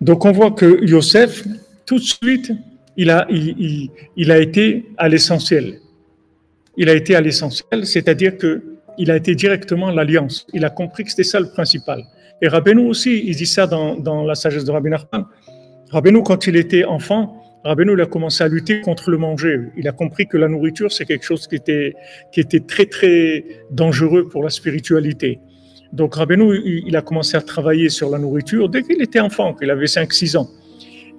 Donc on voit que Yosef, tout de suite, il a été à l'essentiel. Il a été à l'essentiel, c'est-à-dire qu'il a été directement à l'alliance. Il a compris que c'était ça le principal. Et Rabbeinu aussi, il dit ça dans la sagesse de Rabbi Nachman. Rabbeinu, quand il était enfant, Rabbeinu il a commencé à lutter contre le manger. Il a compris que la nourriture, c'est quelque chose qui était très, très dangereux pour la spiritualité. Donc Rabbeinu, il a commencé à travailler sur la nourriture dès qu'il était enfant, qu'il avait 5-6 ans.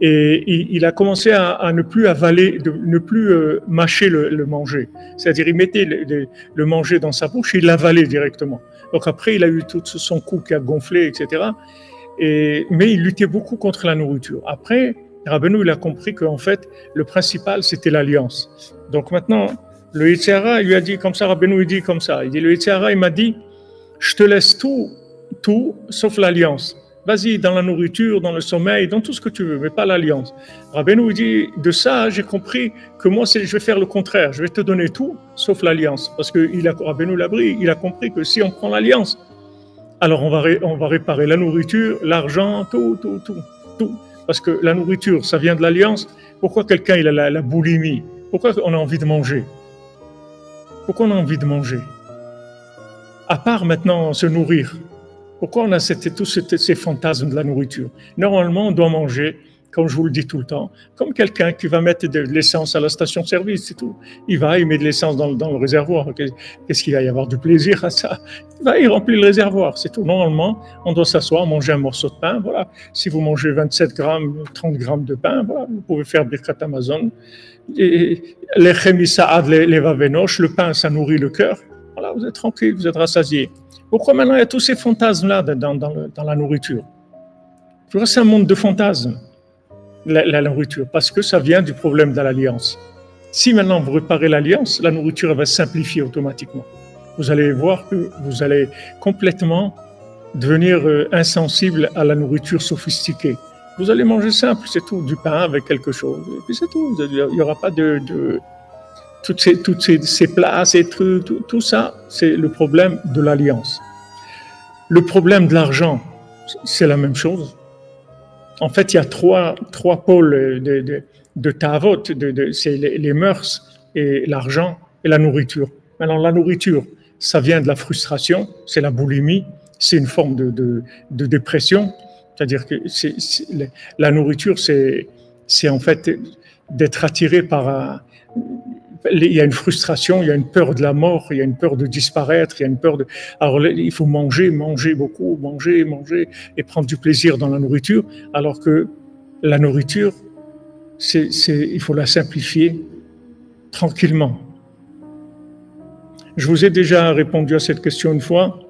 Et il a commencé à ne plus avaler, ne plus mâcher le manger. C'est-à-dire, il mettait le manger dans sa bouche et il l'avalait directement. Donc après, il a eu tout son cou qui a gonflé, etc. Mais il luttait beaucoup contre la nourriture. Après, Rabbeinu, il a compris qu'en fait, le principal, c'était l'alliance. Donc maintenant, le Yetzer Hara, il lui a dit comme ça, Rabbeinu, il dit comme ça. Il dit, le Yetzer Hara, il m'a dit, je te laisse tout, sauf l'alliance. Vas-y, dans la nourriture, dans le sommeil, dans tout ce que tu veux, mais pas l'alliance. Rabbeinu dit, de ça, j'ai compris que moi, je vais faire le contraire. Je vais te donner tout, sauf l'alliance. Parce que Rabbeinu Labri, il a compris que si on prend l'alliance, alors on va réparer la nourriture, l'argent, tout. Parce que la nourriture, ça vient de l'alliance. Pourquoi quelqu'un, il a la boulimie? Pourquoi on a envie de manger? Pourquoi on a envie de manger? À part maintenant se nourrir. Pourquoi on a tous ces fantasmes de la nourriture? Normalement, on doit manger, comme je vous le dis tout le temps, comme quelqu'un qui va mettre de l'essence à la station-service, c'est tout. Il met de l'essence dans le réservoir. Qu'est-ce qu'il va y avoir du plaisir à ça? Il remplit le réservoir, c'est tout. Normalement, on doit s'asseoir, manger un morceau de pain, voilà. Si vous mangez 27 grammes, 30 grammes de pain, voilà, vous pouvez faire Birkat Amazon. Et les chemissaad, les vavenosh, le pain, ça nourrit le cœur. Voilà, vous êtes tranquille, vous êtes rassasié. Pourquoi maintenant il y a tous ces fantasmes-là dans la nourriture? C'est un monde de fantasmes, la nourriture, parce que ça vient du problème de l'alliance. Si maintenant vous réparez l'alliance, la nourriture va se simplifier automatiquement. Vous allez voir que vous allez complètement devenir insensible à la nourriture sophistiquée. Vous allez manger simple, c'est tout, du pain avec quelque chose, et puis c'est tout. Il n'y aura pas toutes ces plats, ces trucs, tout ça, c'est le problème de l'alliance. Le problème de l'argent, c'est la même chose. En fait, il y a trois pôles de ta'avot, c'est les mœurs et l'argent et la nourriture. Maintenant, la nourriture, ça vient de la frustration, c'est la boulimie, c'est une forme de dépression. C'est-à-dire que la nourriture, c'est en fait d'être attiré par il y a une frustration, il y a une peur de la mort, il y a une peur de disparaître, il y a une peur de... Alors il faut manger beaucoup, manger et prendre du plaisir dans la nourriture, alors que la nourriture, il faut la simplifier tranquillement. Je vous ai déjà répondu à cette question une fois,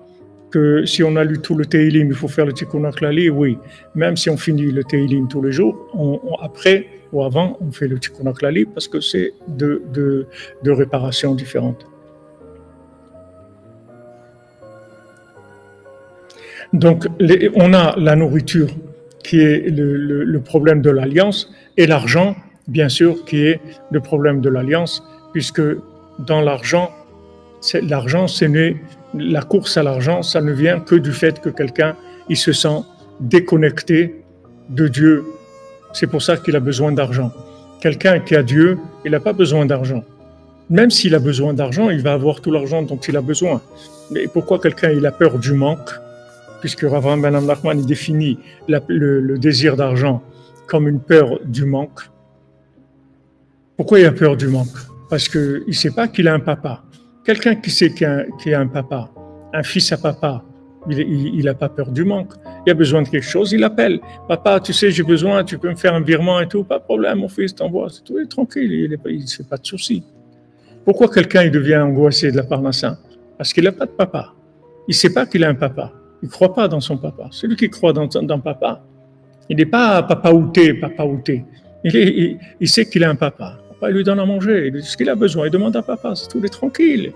que si on a lu tout le Teilim, il faut faire le Tikkun HaKlali, oui. Même si on finit le Teilim tous les jours, après ou avant, on fait le Tikkun HaKlali parce que c'est deux réparations différentes. Donc, on a la nourriture qui est le problème de l'alliance et l'argent, bien sûr, qui est le problème de l'alliance, puisque dans l'argent, la course à l'argent, ça ne vient que du fait que quelqu'un, il se sent déconnecté de Dieu. C'est pour ça qu'il a besoin d'argent. Quelqu'un qui a Dieu, il n'a pas besoin d'argent. Même s'il a besoin d'argent, il va avoir tout l'argent dont il a besoin. Mais pourquoi quelqu'un il a peur du manque? Puisque Rav Ben Nachman il définit le désir d'argent comme une peur du manque. Pourquoi il a peur du manque? Parce qu'il ne sait pas qu'il a un papa. Quelqu'un qui sait qu'il a un papa, un fils à papa, il n'a pas peur du manque. Il a besoin de quelque chose, il appelle. Papa, tu sais, j'ai besoin, tu peux me faire un virement et tout. Pas de problème, mon fils, t'envoie. C'est tout, il est tranquille, il ne se fait pas de soucis. Pourquoi quelqu'un il devient angoissé de la parnassa? Parce qu'il n'a pas de papa. Il ne sait pas qu'il a un papa. Il ne croit pas dans son papa. Celui qui croit dans papa, il n'est pas papa outé. Il sait qu'il a un papa. Papa, il lui donne à manger, il dit ce qu'il a besoin, il demande à papa, c'est tout, il est tranquille.